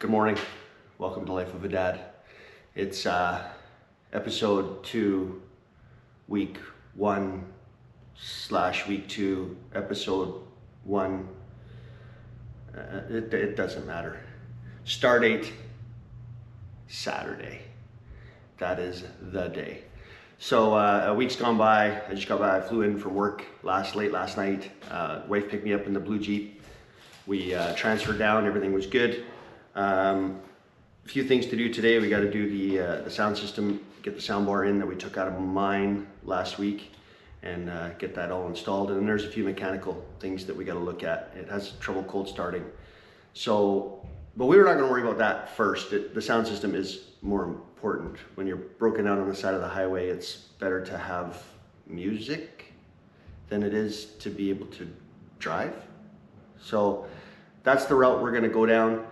Good morning. Welcome to Life of a Dad. It's episode 2, week 1 / week 2, episode 1. It doesn't matter. Start date, Saturday. That is the day. So a week's gone by. I just got back. I flew in from work late last night. Wife picked me up in the blue Jeep. We transferred down. Everything was good. A few things to do today. We got to do the sound system, get the sound bar in that we took out of mine last week, and get that all installed. And then there's a few mechanical things that we got to look at. It has trouble cold starting. So, but we were not going to worry about that first. The sound system is more important. When you're broken out on the side of the highway, it's better to have music than it is to be able to drive. So that's the route we're going to go down.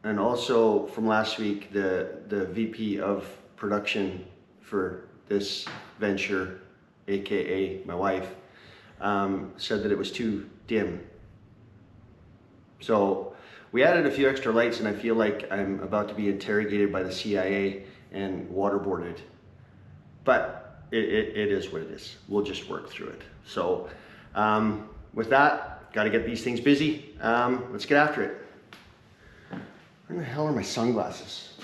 And also from last week, the VP of production for this venture, AKA my wife, said that it was too dim. So we added a few extra lights, and I feel like I'm about to be interrogated by the CIA and waterboarded. But it is what it is. We'll just work through it. So with that, got to get these things busy. Let's get after it. Where the hell are my sunglasses?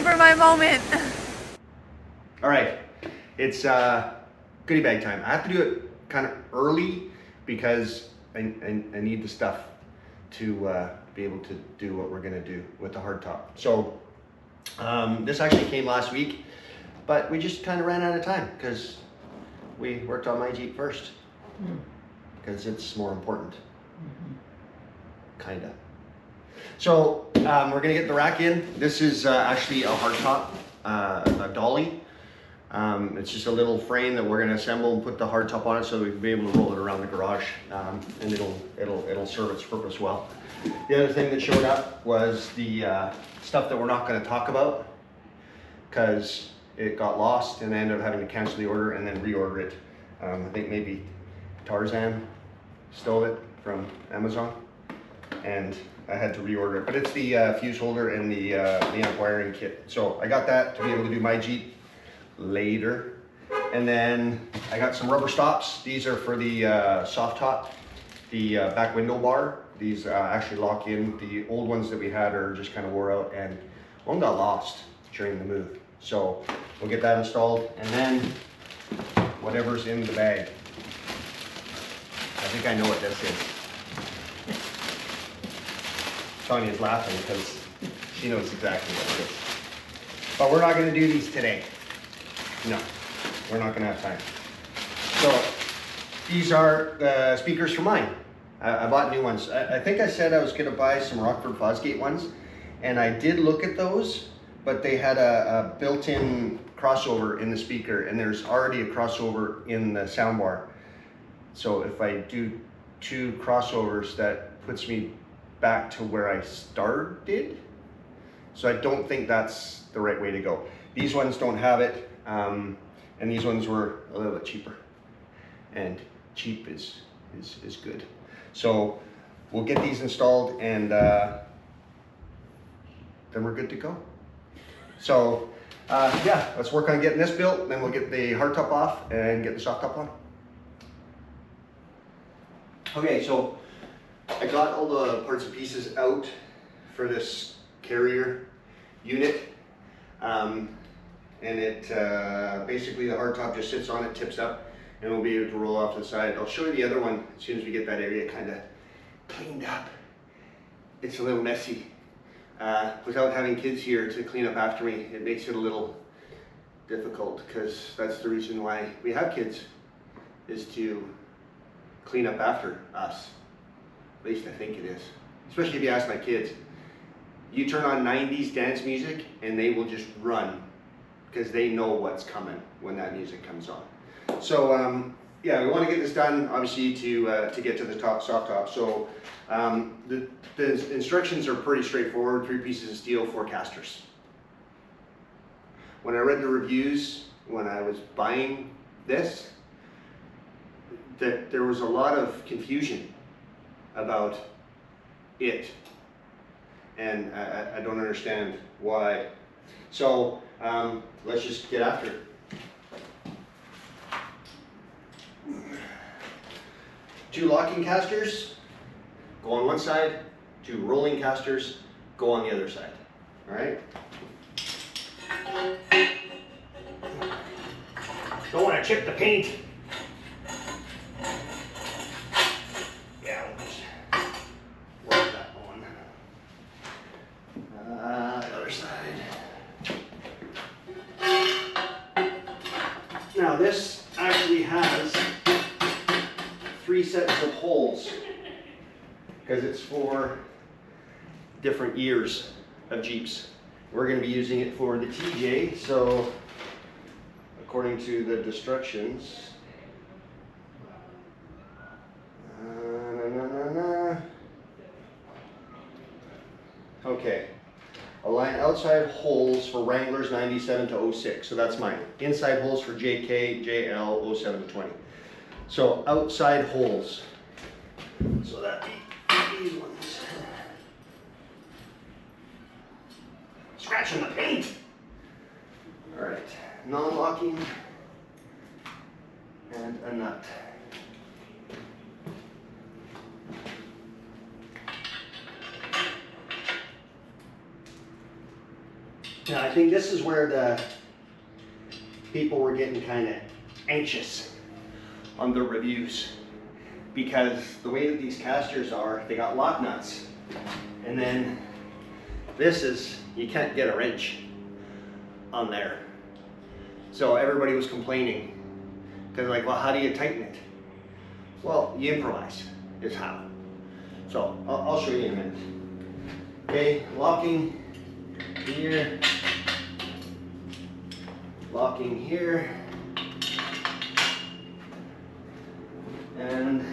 For my moment. All right, it's goodie bag time. I have to do it kind of early because I need the stuff to be able to do what we're gonna do with the hardtop. So this actually came last week, but we just kind of ran out of time because we worked on my Jeep first because it's more important. Kinda. So we're gonna get the rack in. This is actually a hardtop, a dolly. It's just a little frame that we're gonna assemble and put the hardtop on it so that we can be able to roll it around the garage, and it'll serve its purpose well. The other thing that showed up was the stuff that we're not gonna talk about because it got lost, and I ended up having to cancel the order and then reorder it. I think maybe Tarzan stole it from Amazon, and I had to reorder it, but it's the fuse holder and the amp wiring kit. So I got that to be able to do my Jeep later. And then I got some rubber stops. These are for the soft top, the back window bar. These actually lock in. The old ones that we had are just kind of wore out, and one got lost during the move. So we'll get that installed, and then whatever's in the bag. I think I know what this is. Tanya's laughing because she knows exactly what it is. But we're not going to do these today. No, we're not going to have time. So these are the speakers for mine. I bought new ones. I think I said I was going to buy some Rockford Fosgate ones, and I did look at those, but they had a built-in crossover in the speaker, and there's already a crossover in the soundbar. So if I do 2 crossovers, that puts me back to where I started. So I don't think that's the right way to go. These ones don't have it, and these ones were a little bit cheaper, and cheap is good. So we'll get these installed, and then we're good to go. So yeah, let's work on getting this built, then we'll get the hardtop off and get the soft top on. Okay, so I got all the parts and pieces out for this carrier unit, and it basically the hardtop just sits on it, tips up, and we'll be able to roll off to the side. I'll show you the other one as soon as we get that area kind of cleaned up. It's a little messy. Without having kids here to clean up after me, it makes it a little difficult, because that's the reason why we have kids, is to clean up after us. At least I think it is. Especially if you ask my kids. You turn on 90s dance music and they will just run, because they know what's coming when that music comes on. So yeah, we want to get this done, obviously, to get to the soft top. So the instructions are pretty straightforward. 3 pieces of steel, 4 casters. When I read the reviews, when I was buying this, that there was a lot of confusion about it, and I don't understand why. So let's just get after it. 2 locking casters go on one side, 2 rolling casters go on the other side. All right. Don't want to chip the paint. Yeah, we'll just work that on. The other side. Now this actually has 3 sets of holes, because it's for different years of Jeeps. We're going to be using it for the TJ, so according to the instructions, okay, align outside holes for Wranglers 97 to 06, so that's mine. Inside holes for JK, JL 07 to 20. So outside holes, so that be these ones. Scratching the paint. All right, non-locking and a nut. Now I think this is where the people were getting kind of anxious on the reviews, because the way that these casters are, they got lock nuts, and then this is, you can't get a wrench on there. So everybody was complaining, because like, well, how do you tighten it? Well, you improvise is how. So I'll show you in a minute. Okay, locking here, locking here, and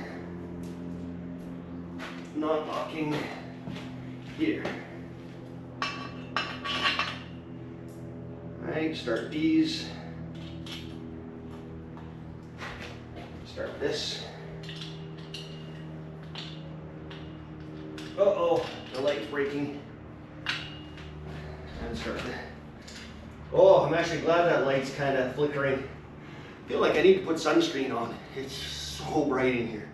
not locking here. Alright, start these. Start this. Uh-oh, the light's breaking. And start that. Oh, I'm actually glad that light's kind of flickering. I feel like I need to put sunscreen on. It's so bright in here.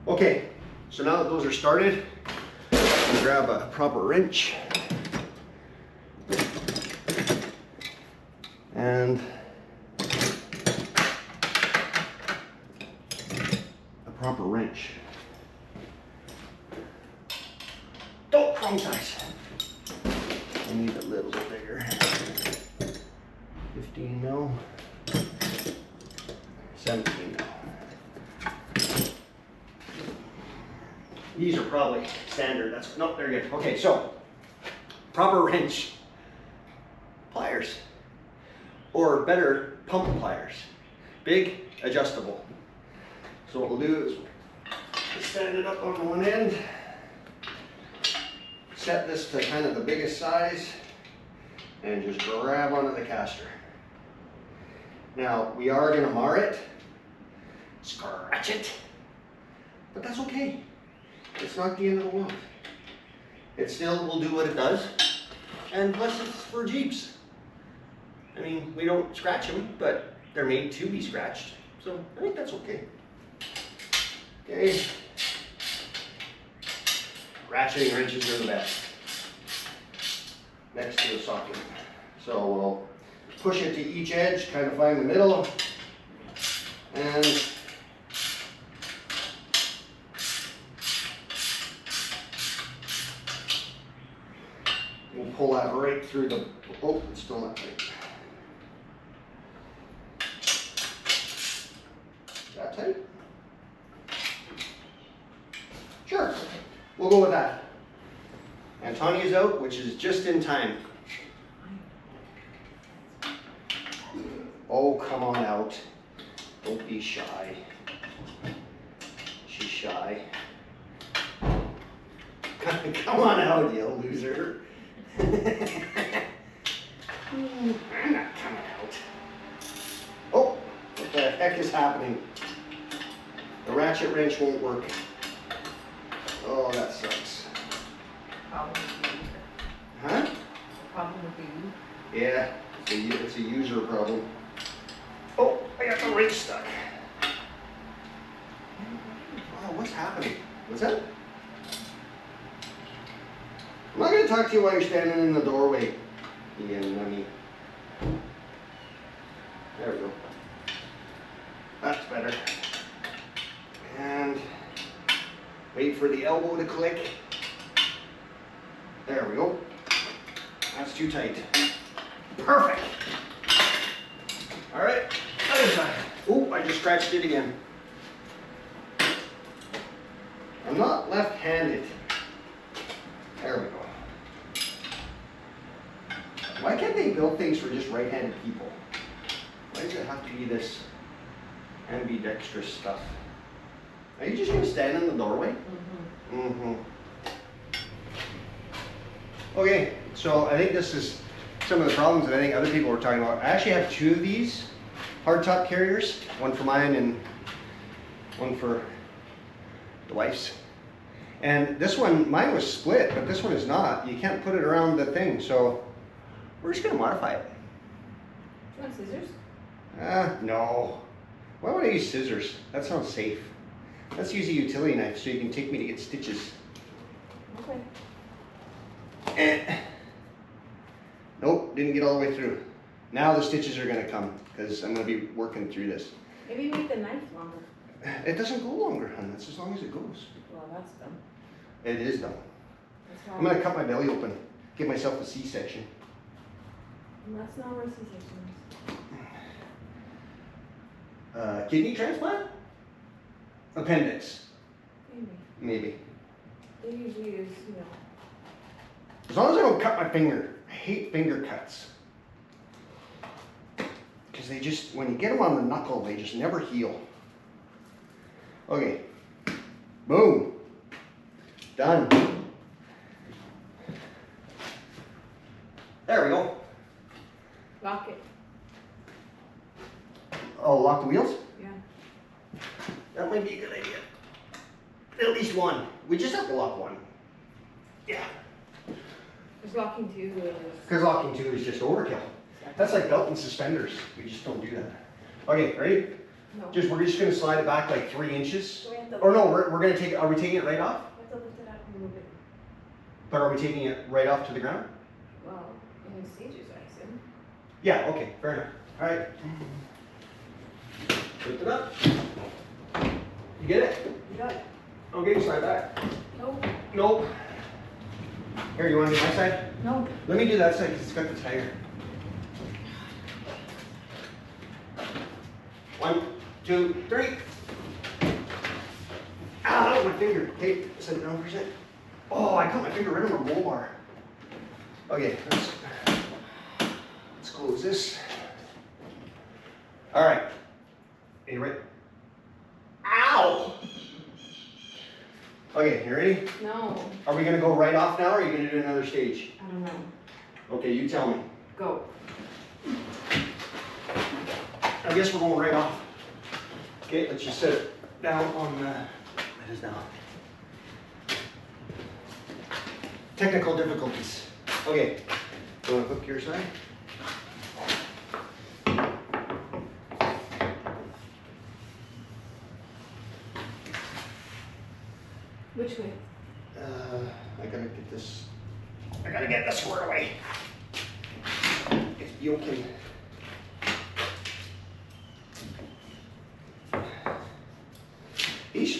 Okay, so now that those are started, I'm gonna grab a proper wrench. And a proper wrench. Oh, wrong size. I need a little bit bigger. 15 mil. 17 mil. These are probably standard. That's no, they're good. Okay, so proper wrench, pliers. Or better, pump pliers. Big, adjustable. So what we'll do is stand it up on one end, set this to kind of the biggest size, and just grab onto the caster. Now, we are going to mar it, scratch it, but that's okay. It's not the end of the world. It still will do what it does, and plus it's for Jeeps. I mean, we don't scratch them, but they're made to be scratched. So I think that's okay. Okay. Ratcheting wrenches are the best. Next to the socket. So we'll push it to each edge, kind of find the middle. And we'll pull that right through the, oh, it's still not tight. Is that tight? Sure, we'll go with that. Antonia's out, which is just in time. Oh, come on out. Don't be shy. She's shy. Come on out, you loser. I'm not coming out. Oh, what the heck is happening? The ratchet wrench won't work. Oh, that sucks. Problem with you. Huh? Problem with you. Yeah, it's a user problem. Oh, I got the wrench stuck. Oh, what's happening? What's that? I'm not going to talk to you while you're standing in the doorway. Yeah, nummy. There we go. That's better. And wait for the elbow to click. There we go. That's too tight. Perfect. All right. Other side. Oh, I just scratched it again. I'm not left-handed. There we go. Why can't they build things for just right-handed people? Why does it have to be this ambidextrous stuff? Are you just going to stand in the doorway? Mm-hmm. Okay, so I think this is some of the problems that I think other people were talking about. I actually have two of these hardtop carriers, one for mine and one for the wife's. And this one, mine was split, but this one is not. You can't put it around the thing, so we're just gonna modify it. Do you want scissors? No. Why would I use scissors? That sounds safe. Let's use a utility knife so you can take me to get stitches. Okay. Nope, didn't get all the way through. Now the stitches are gonna come because I'm gonna be working through this. Maybe make the knife longer. It doesn't go longer, hon. That's as long as it goes. Well, that's dumb. It is dumb. That's I'm gonna cut my belly open, give myself a C-section. That's not where C-section is. Kidney transplant? Appendix. Maybe. Maybe. They usually use, you know. As long as I don't cut my finger. I hate finger cuts. Because they just, when you get them on the knuckle, they just never heal. Okay. Boom. Done. There we go. Lock it. Oh, lock the wheels? Yeah. That might be a good idea. At least one. We just have to lock one. Yeah. Because locking two is... Because locking two is just overkill. That's like belt and suspenders. We just don't do that. Okay, ready? No. We're just gonna slide it back like 3 inches. So we have to Or no, we're gonna take, are we taking it right off? We have to lift it up a little bit. But are we taking it right off to the ground? Well, in stages, I assume. Yeah, okay, fair enough. All right. Lift it up. You get it? You got it. Okay, slide back. Nope. Nope. Here, you wanna do my side? No. Let me do that side because it's got the tire. 1, 2, 3. Ow, my finger. Hey, set it down for a sec. Oh, I cut my finger right on the roll bar. Okay, let's close this. All right. Are you ready? Ow! Okay, you ready? No. Are we gonna go right off now, or are you gonna do another stage? I don't know. Okay, you tell me. Go. I guess we're going right off. Okay, let's just set it down on the, it is now. Technical difficulties. Okay, you want to hook your side? Which way? I gotta get this squared away. If you can.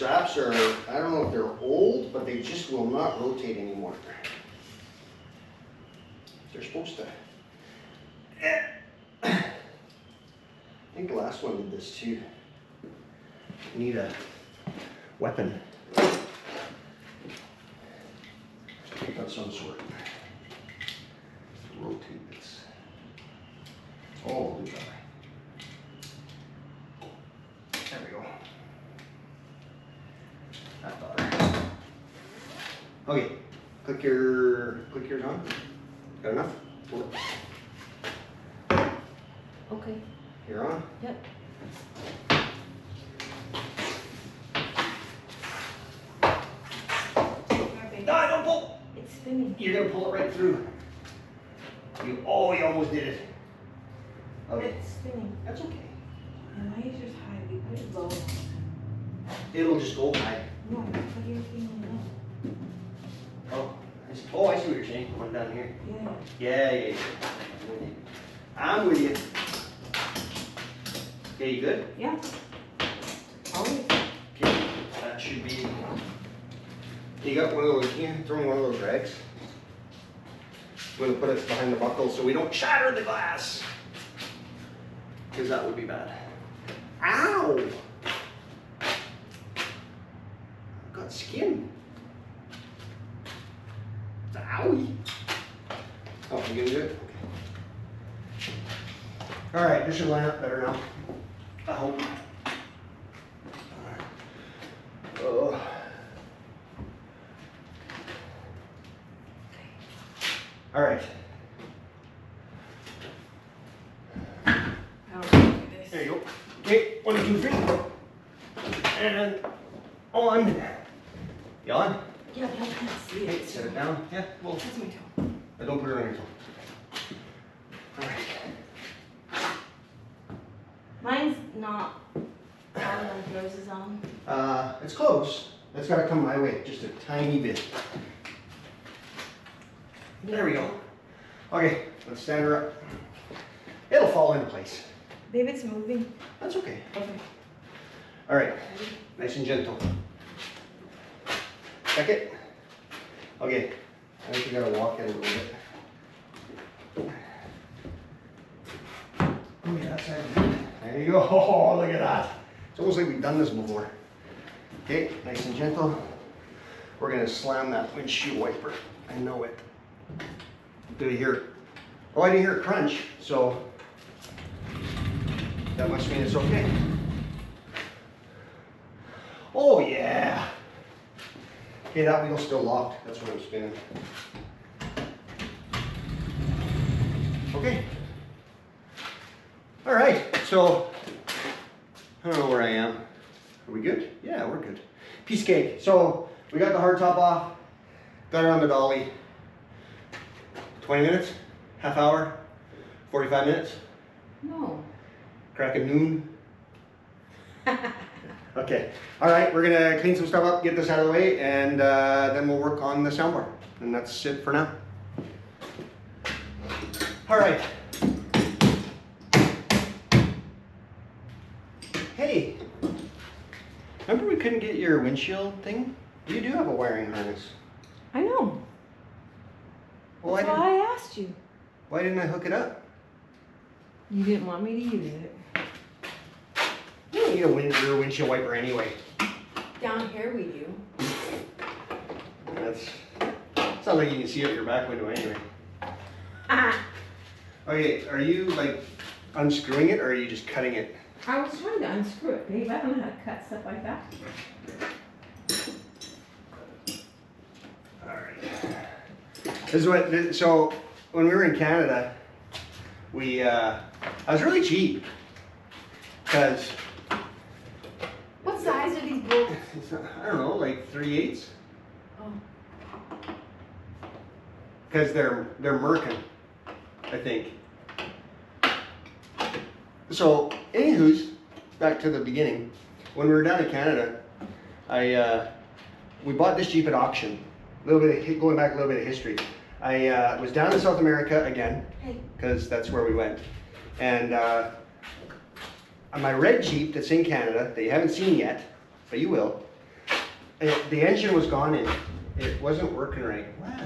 straps are, I don't know if they're old, but they just will not rotate anymore. They're supposed to. I think the last one did this too. You need a weapon of some sort. Rotate this. Oh, do that. There we go. That better. Okay, click yours on. Got enough? Pull it. Okay. You're on. Yep. No, don't pull. It's spinning. You're gonna pull it right through. You almost did it. Okay. It's spinning. That's okay. And my user's high. We put it low. It'll just go high. No, put your feeling low. Oh, I see what you're saying. One down here. Yeah. Yeah. I'm with you. Okay, you good? Yeah. Always. Okay, that should be. You got one of those, throw me one of those rags. I'm gonna put it behind the buckle so we don't shatter the glass. Because that would be bad. Ow! I've got skin. It's an owie. Oh, you gonna do it? Okay. Alright, this should line up better now. I hope. Oh. All right. There you go. Okay, 1, 2, 3. And on. You on? Yeah, but I can't see Okay, it. set it down. Yeah, well, That's my toe. don't put it on your toe. All right. Mine's not on like yours is on. It's close. It's got to come my way, just a tiny bit. There we go. Okay, let's stand her up. It'll fall into place. Babe, it's moving. That's okay. Okay. All right, nice and gentle. Check it. Okay, I think you gotta walk it a little bit. Oh yeah, that's it. There you go. Oh, look at that. It's almost like we've done this before. Okay, nice and gentle. We're gonna slam that windshield wiper. I know it. Did you hear it? Oh, I didn't hear it crunch, so that must mean it's okay. Oh yeah. Okay, that wheel's still locked. That's what I'm spinning. Okay. All right, so I don't know where I am. Are we good? Yeah, we're good. Piece of cake. So we got the hard top off, got her on the dolly. 20 minutes, half hour, 45 minutes, No. crack at noon. Okay, all right, we're gonna clean some stuff up, get this out of the way, and then we'll work on the soundbar. And that's it for now. All right. Hey, remember we couldn't get your windshield thing? You do have a wiring harness. I know. Well, That's why I asked you. why didn't I hook it up? You didn't want me to use it. You don't need a rear windshield wiper anyway. Down here we do. It's not like you can see out your back window anyway. Ah. Okay, are you like unscrewing it or are you just cutting it? I was trying to unscrew it, babe. I don't know how to cut stuff like that. This is what, so when we were in Canada, I was really cheap because What size are these bolts? I don't know, like 3/8, Oh. because they're Merkin, I think. So, anywho's, back to the beginning. When we were down in Canada, we bought this Jeep at auction. Going back a little bit of history. I was down in South America again, because that's where we went. And on my red Jeep that's in Canada, that you haven't seen yet, but you will, the engine was gone in it. It wasn't working right. What?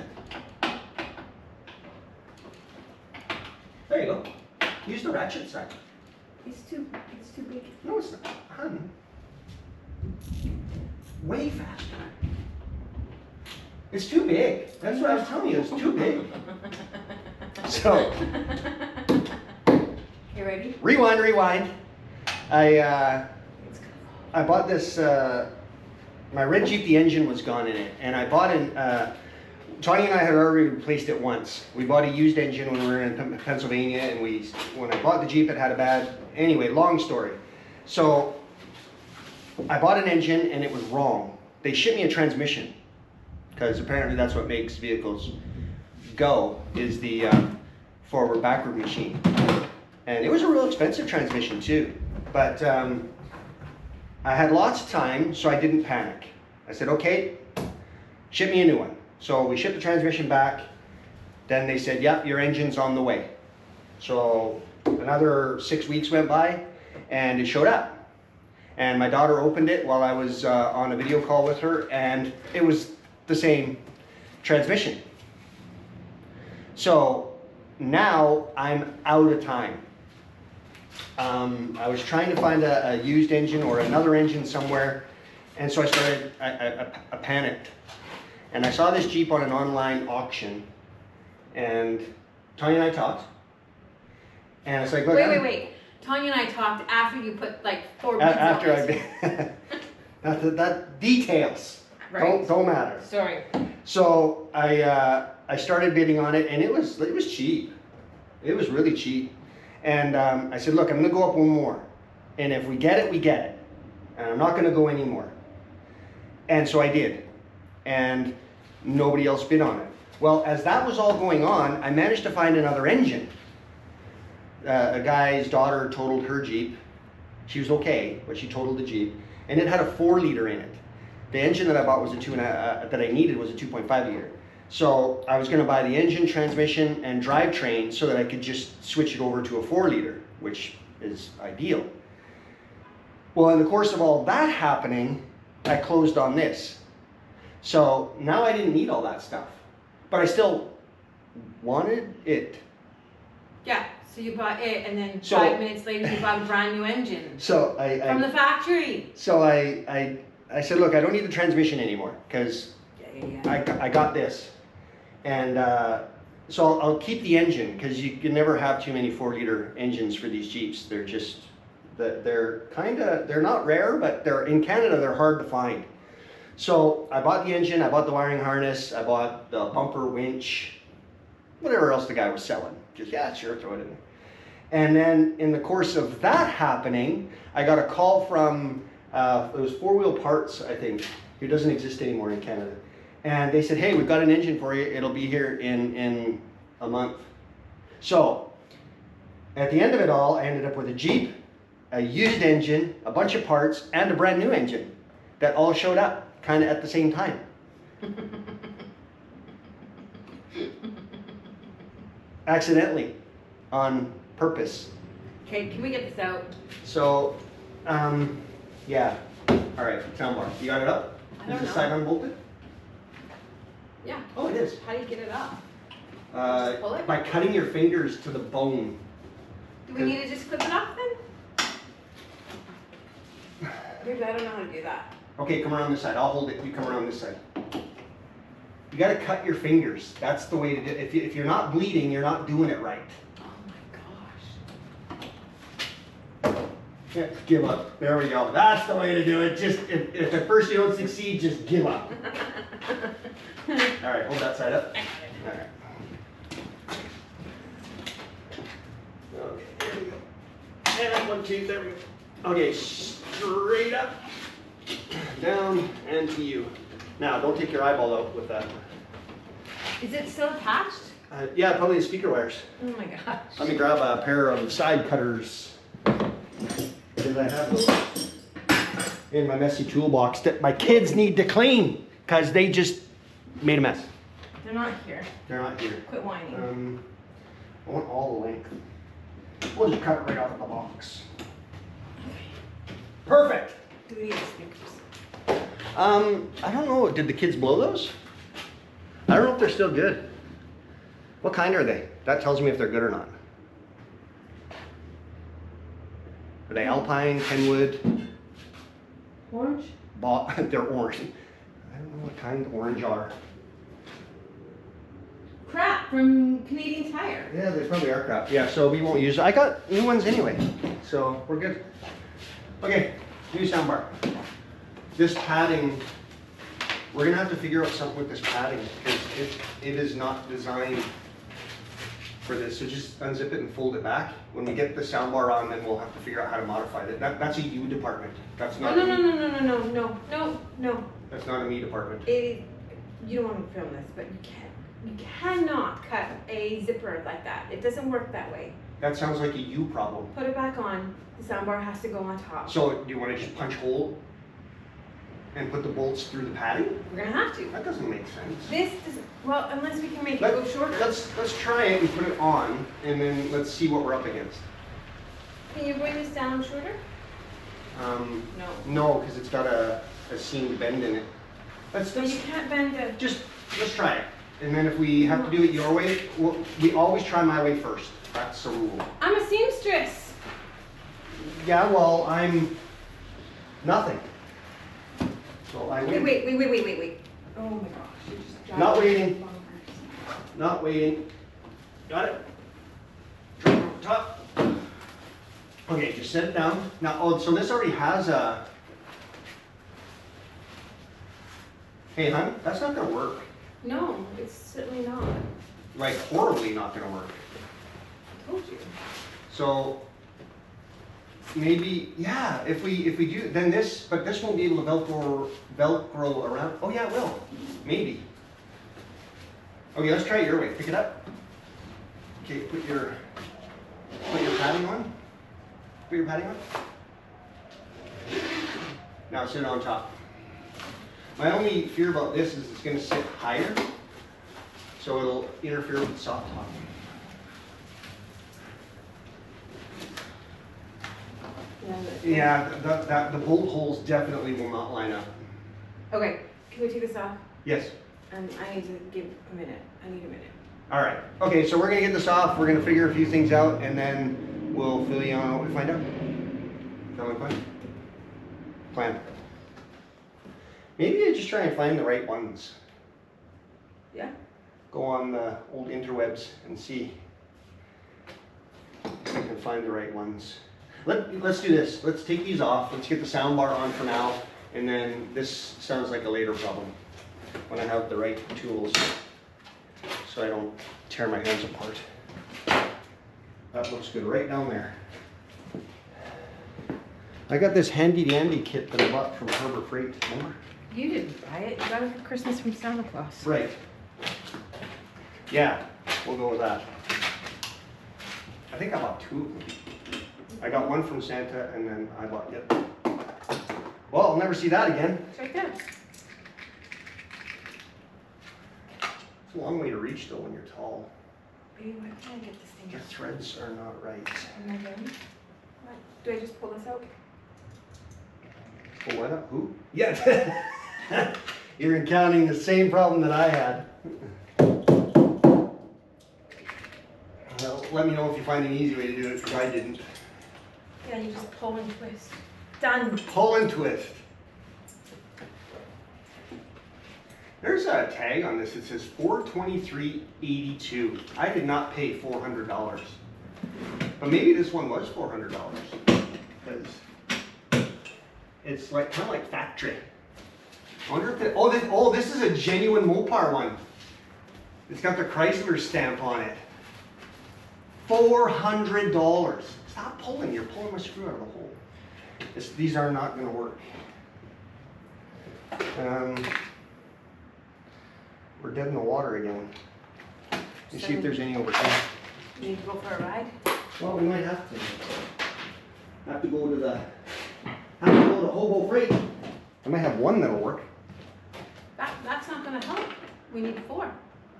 There you go. Use the ratchet side. It's too big. No, it's not. Hun. Way faster. It's too big. That's what I was telling you. It's too big. So, You ready? rewind. I bought this. My red Jeep, the engine was gone in it, and I bought Tony and I had already replaced it once. We bought a used engine when we were in Pennsylvania, and when I bought the Jeep, it had a bad. Anyway, long story. So I bought an engine, and it was wrong. They shipped me a transmission because apparently that's what makes vehicles go, is the forward-backward machine. And it was a real expensive transmission too, but I had lots of time, so I didn't panic. I said, okay, ship me a new one. So we shipped the transmission back. Then they said, yep, your engine's on the way. So another 6 weeks went by, and it showed up. And my daughter opened it while I was on a video call with her, and it was the same transmission. So now I'm out of time. I was trying to find a used engine or another engine somewhere, and so I panicked. And I saw this Jeep on an online auction, and Tanya and I talked, and it's like, look, Wait. Tanya and I talked after you put like 4 pieces after on this. that details Right. don't matter. Sorry. So I started bidding on it, and it was cheap. It was really cheap. And I said, look, I'm going to go up one more. And if we get it, we get it. And I'm not going to go anymore. And so I did. And nobody else bid on it. Well, as that was all going on, I managed to find another engine. A guy's daughter totaled her Jeep. She was okay, but she totaled the Jeep. And it had a 4-liter in it. The engine that I bought was that I needed was a 2.5 liter. So I was going to buy the engine, transmission, and drivetrain so that I could just switch it over to a 4-liter, which is ideal. Well, in the course of all that happening, I closed on this. So now I didn't need all that stuff, but I still wanted it. Yeah. So you bought it, and then So- 5 minutes later you bought a brand new engine So from the factory. So I said, look, I don't need the transmission anymore because Yeah. I got this. And so I'll keep the engine because you can never have too many 4-liter engines for these Jeeps. They're just, they're not rare, but in Canada, they're hard to find. So I bought the engine, I bought the wiring harness, I bought the bumper winch, whatever else the guy was selling. Just, yeah, sure, throw it in there. And then in the course of that happening, I got a call from, it was 4-Wheel Parts, I think. It doesn't exist anymore in Canada. And they said, hey, we've got an engine for you. It'll be here in a month. So at the end of it all, I ended up with a Jeep, a used engine, a bunch of parts, and a brand new engine that all showed up kind of at the same time. Accidentally, on purpose. Okay, can we get this out? So, yeah. All right, soundbar. You got it up? I don't Is the know. side unbolted? Yeah. Oh, it is. How do you get it up? Just pull it? By cutting your fingers to the bone. Do we need to just clip it off then? Maybe I don't know how to do that. Okay, come around this side. I'll hold it. You come around this side. You got to cut your fingers. That's the way to do it. If you're not bleeding, you're not doing it right. Oh my gosh. Yeah, give up. There we go. That's the way to do it. Just if at first you don't succeed, just give up. All right, hold that side up. All right. Okay, there we go. And 1, 2, there we go. Okay, straight up, down, and to you. Now, don't take your eyeball out with that. Is it still attached? Yeah, probably the speaker wires. Oh my gosh. Let me grab a pair of side cutters. Because I have those in my messy toolbox that my kids need to clean because they just made a mess. They're not here. They're not here. Quit whining. I want all the length. We'll just cut it right out of the box. Perfect. Do we need speakers? I don't know. Did the kids blow those? I don't know if they're still good. What kind are they? That tells me if they're good or not. Are they Alpine, Kenwood? Orange? They're orange. I don't know what kind orange are. Crap from Canadian Tire. Yeah, they probably are crap. Yeah, so we won't use it. I got new ones anyway, so we're good. Okay, new soundbar. This padding, we're gonna have to figure out something with this padding because it is not designed for this. So just unzip it and fold it back. When we get the soundbar on, then we'll have to figure out how to modify it. That's a you department. That's not. No. That's not a me department. You don't want to film this, but you cannot cut a zipper like that. It doesn't work that way. That sounds like a you problem. Put it back on. The soundbar has to go on top. So do you want to just punch hole and put the bolts through the padding? We're gonna have to. That doesn't make sense. This doesn't. Well, unless we can make it go shorter. Let's try it and put it on, and then let's see what we're up against. Can you bring this down shorter? No. No. No, because it's got a seam bend in it. Let's you can't bend it. let's try it, and then if we have to do it your way, we always try my way first. That's the rule. I'm a seamstress. Yeah, well, I'm nothing. So I win. Wait. Oh my gosh, you just dropped Not it. waiting. Not waiting. Got it? Drop it over top. Okay, just set it down. Now, oh, so this already has a... Hey, hon, that's not gonna work. No, it's certainly not. Like, horribly not gonna work. I told you. So, maybe, yeah, if we do, then this, but this won't be able to Velcro around. Oh yeah, it will. Maybe. Okay, let's try it your way. Pick it up. Okay, put your padding on. Put your padding on. Now sit on top. My only fear about this is it's going to sit higher, so it'll interfere with the soft top. Yeah, the bolt holes definitely will not line up. Okay, can we take this off? Yes. I need to give a minute. I need a minute. All right. Okay, so we're going to get this off. We're going to figure a few things out, and then we'll fill you on what we find out. Is that my plan? Plan. Maybe I just try and find the right ones. Yeah? Go on the old interwebs and see if I can find the right ones. Let's do this. Let's take these off. Let's get the sound bar on for now, and then this sounds like a later problem when I have the right tools so I don't tear my hands apart. That looks good right down there. I got this handy dandy kit that I bought from Harbor Freight, remember? You didn't buy it. You got it for Christmas from Santa Claus. Right. Yeah, we'll go with that. I think I bought two of them. I got one from Santa and then I bought, yep. Well, I'll never see that again. It's right there. It's a long way to reach though when you're tall. Baby, why can't I get this thing The out? threads are not right. Am I done? What? Do I just pull this out? Oh, what up? Who? Yeah. You're encountering the same problem that I had. Well, let me know if you find an easy way to do it, because I didn't. Yeah, you just pull and twist. Done. Pull and twist. There's a tag on this. It says $423.82. I did not pay $400. But maybe this one was $400. Because it's like kind of like factory. I wonder if this is a genuine Mopar one. It's got the Chrysler stamp on it. $400. Stop pulling. You're pulling my screw out of the hole. These are not going to work. We're dead in the water again. Let me see if there's any over here. You need to go for a ride? Well, we might have to. Have to go to Hobo Freight. I might have one that'll work. That's not going to help. We need 4.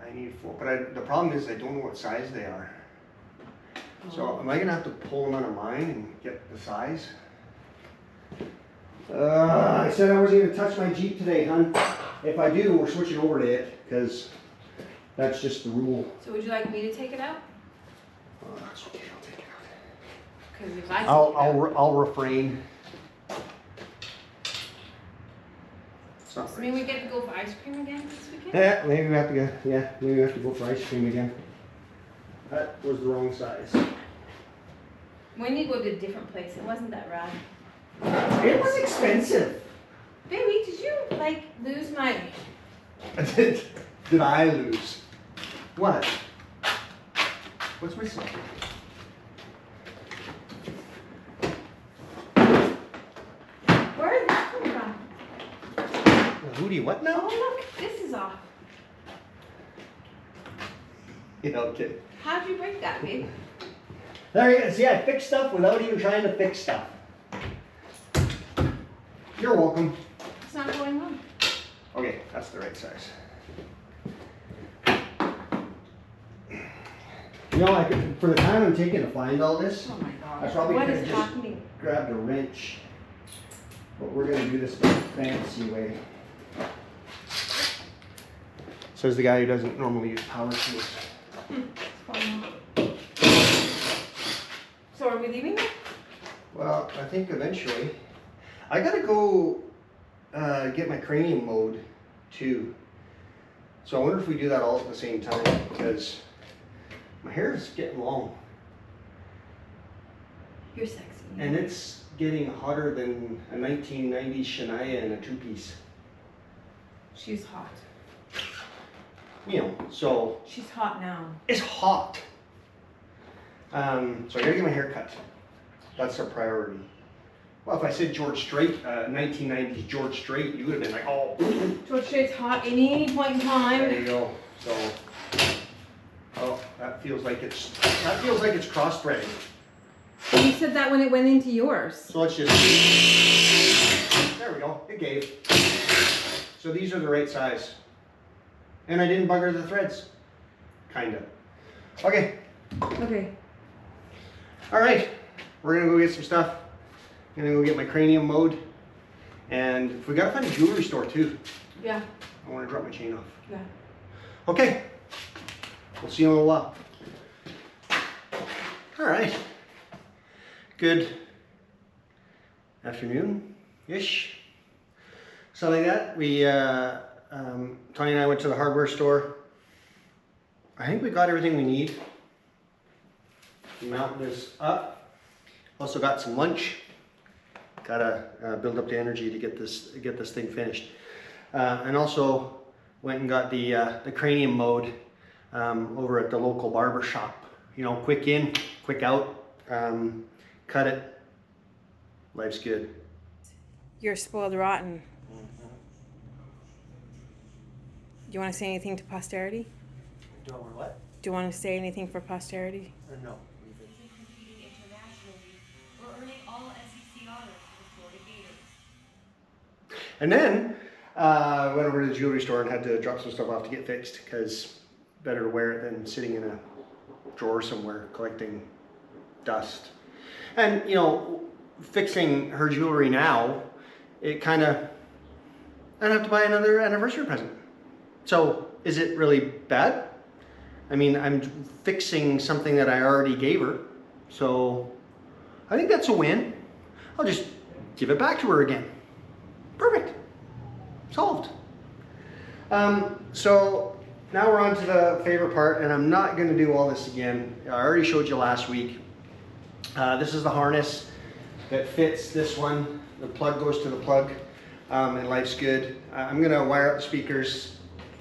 I need 4, but the problem is I don't know what size they are. So am I gonna have to pull them out of mine and get the size? I said I wasn't going to touch my Jeep today, hun. If I do, we're switching over to it, because that's just the rule. So would you like me to take it out? That's okay, I'll take it out. Because if I take it out, I'll refrain. It's not I mean, we get to go for ice cream again this weekend? Yeah, maybe we have to go. Yeah, maybe we have to go for ice cream again. That was the wrong size. When you go to a different place, it wasn't that rad. It was expensive. Baby, did you like lose my? Did I lose? What? What's my secret? Where did that come from? Hootie, what now? Oh look, this is off. Yeah, okay. How'd you break that, babe? There you go. See, I fix stuff without even trying to fix stuff. You're welcome. It's not going on. Okay, that's the right size. You know, I could, for the time I'm taking to find all this, Oh my god. I probably What could is have just happening? grabbed a wrench. But we're going to do this the fancy way. Says the guy who doesn't normally use power tools. So are we leaving it? Well, I think eventually. I gotta go get my cranium mowed too. So I wonder if we do that all at the same time, because my hair is getting long. You're sexy. And it's getting hotter than a 1990s Shania in a two-piece. She's hot. You know, so She's hot now. it's hot. So I gotta get my hair cut. That's a priority. Well, if I said George Strait, 1990s George Strait, you would have been like, oh. George Strait's hot any point in There time. you go. So, oh, that feels like it's crossbreeding. You said that when it went into yours. So let's just, there we go, it gave. So these are the right size. And I didn't bugger the threads. Kinda. Okay, Okay. all right. We're gonna go get some stuff. I'm gonna go get my cranium mowed. And we gotta find a jewelry store too. Yeah. I wanna drop my chain off. Yeah. Okay, we'll see you in a little while. All right. Good afternoon-ish. Something like that. We, Tony and I went to the hardware store. I think we got everything we need. The mountain is up. Also got some lunch. Gotta build up the energy to get this thing finished. And also went and got the cranium mowed over at the local barber shop. You know, quick in, quick out. Cut it. Life's good. You're spoiled rotten. Do you want to say anything to posterity? Do I want what? Do you want to say anything for posterity? No. Competing internationally or earning all SEC honors for the Florida Gators. And then I went over to the jewelry store and had to drop some stuff off to get fixed, because better to wear it than sitting in a drawer somewhere collecting dust. And you know, fixing her jewelry now, it kind of, I'd have to buy another anniversary present. So is it really bad? I mean, I'm fixing something that I already gave her. So I think that's a win. I'll just give it back to her again. Perfect. Solved. So now we're on to the favorite part, and I'm not going to do all this again. I already showed you last week. This is the harness that fits this one. The plug goes to the plug, and life's good. I'm going to wire up the speakers.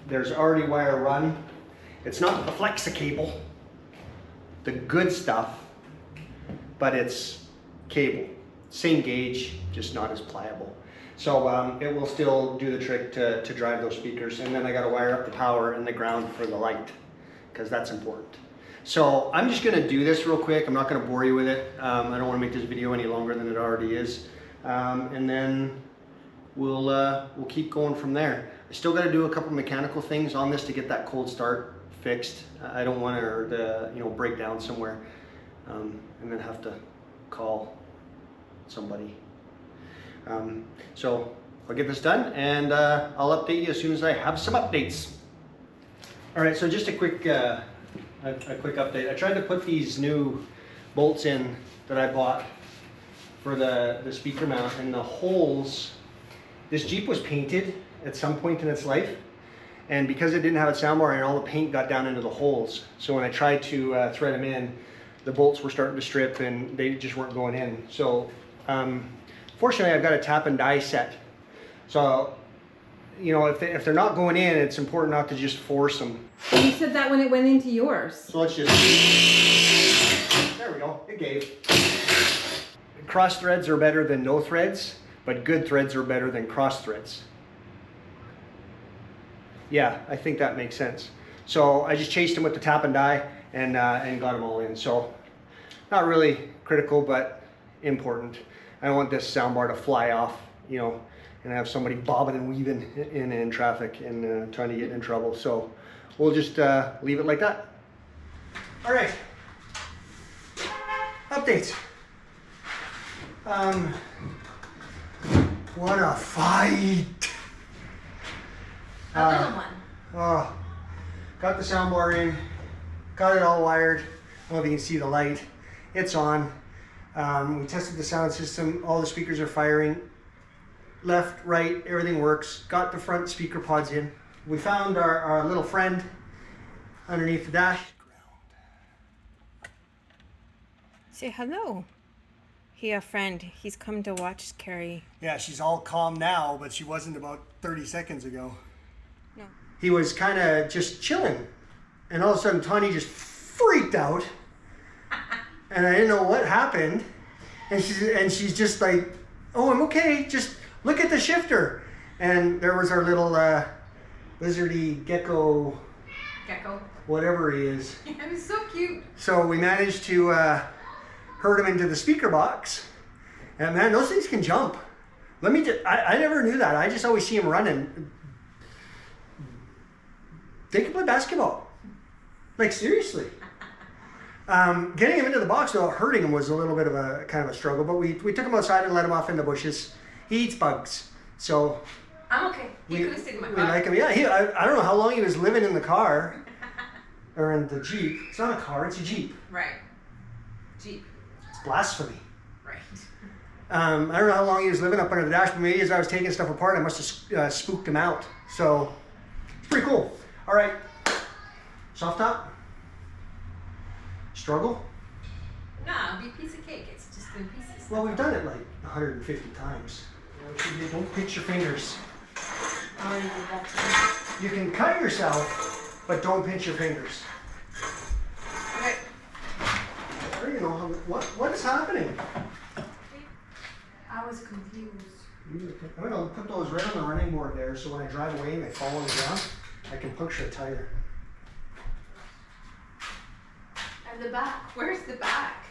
There's already wire run. It's not the Flexa cable, the good stuff, but it's cable. Same gauge, just not as pliable. So it will still do the trick to drive those speakers. And then I got to wire up the power and the ground for the light, because that's important. So I'm just going to do this real quick. I'm not going to bore you with it. I don't want to make this video any longer than it already is. And then we'll keep going from there. I still got to do a couple mechanical things on this to get that cold start fixed. I don't want her to break down somewhere and then have to call somebody. So I'll get this done and I'll update you as soon as I have some updates. All right, so just a quick update. I tried to put these new bolts in that I bought for the speaker mount, and the holes, this Jeep was painted at some point in its life, and because it didn't have a soundbar in, all the paint got down into the holes. So when I tried to thread them in, the bolts were starting to strip and they just weren't going in. So fortunately I've got a tap and die set. So, you know, if they're not going in, it's important not to just force them. You said that when it went into yours. So let's just, there we go, it gave. Cross threads are better than no threads, but good threads are better than cross threads. Yeah, I think that makes sense. So I just chased them with the tap and die and got them all in. So not really critical, but important. I don't want this soundbar to fly off, you know, and have somebody bobbing and weaving in traffic and trying to get in trouble. So we'll just leave it like that. All right, updates. What a fight. A little one. Oh, got the soundbar in, got it all wired. I don't know if you can see the light. It's on. We tested the sound system. All the speakers are firing. Left, right, everything works. Got the front speaker pods in. We found our little friend underneath the dash. Say hello. He a friend. He's come to watch Carrie. Yeah, she's all calm now, but she wasn't about 30 seconds ago. No. He was kind of just chilling, and all of a sudden Tawny just freaked out, and I didn't know what happened, and she's just like, "Oh, I'm okay. Just look at the shifter." And there was our little lizardy gecko, whatever he is. It was so cute. So we managed to herd him into the speaker box, and man, those things can jump. Let me just, I never knew that. I just always see him running. They can play basketball. Like, seriously. Getting him into the box without hurting him was a little bit of a kind of a struggle, but we took him outside and let him off in the bushes. He eats bugs, so I'm okay. He could have stayed in my car. we like him. Yeah, I don't know how long he was living in the car or in the Jeep. It's not a car, it's a Jeep. Right. Jeep. It's blasphemy. Right. I don't know how long he was living up under the dash, but maybe as I was taking stuff apart, I must have spooked him out. So it's pretty cool. All right, soft top. Struggle? No, it'll be a piece of cake. It's just in pieces. Well, we've done it like 150 times. Don't pinch your fingers. You can cut yourself, but don't pinch your fingers. Okay. I don't even know what is happening. I was confused. I'm gonna put those right on the running board there, so when I drive away and they fall on the ground, I can puncture a tire. And the back. Where's the back?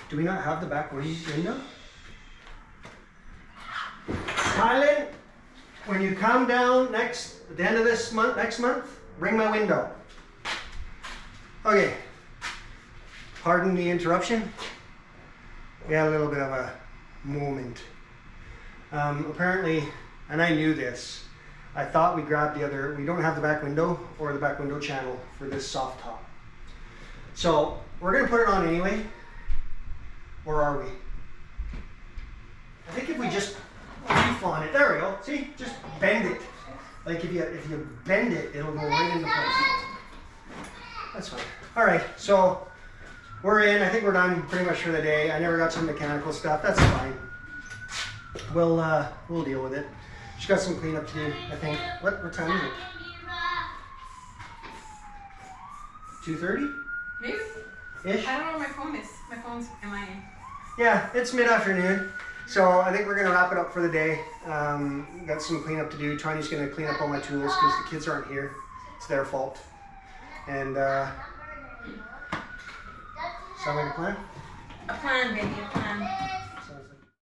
Do we not have the back window? Kylan, when you come down at the end of this month, next month, bring my window. Okay. Pardon the interruption. We had a little bit of a moment. Apparently, and I knew this, I thought we grabbed we don't have the back window or the back window channel for this soft top. So we're gonna put it on anyway. Or are we? I think if we just reef on it, there we go. See, just bend it. Like if you bend it, it'll go right into place. That's fine. All right, so we're in. I think we're done pretty much for the day. I never got some mechanical stuff. That's fine. We'll deal with it. She's got some cleanup to do, I think. What time is it? 2:30? Maybe. Ish? I don't know where my phone is. My phone's MIA. Yeah, it's mid-afternoon. So I think we're gonna wrap it up for the day. Got some cleanup to do. Tiny's gonna clean up all my tools because the kids aren't here. It's their fault. And sound like a plan? A plan, baby, a plan.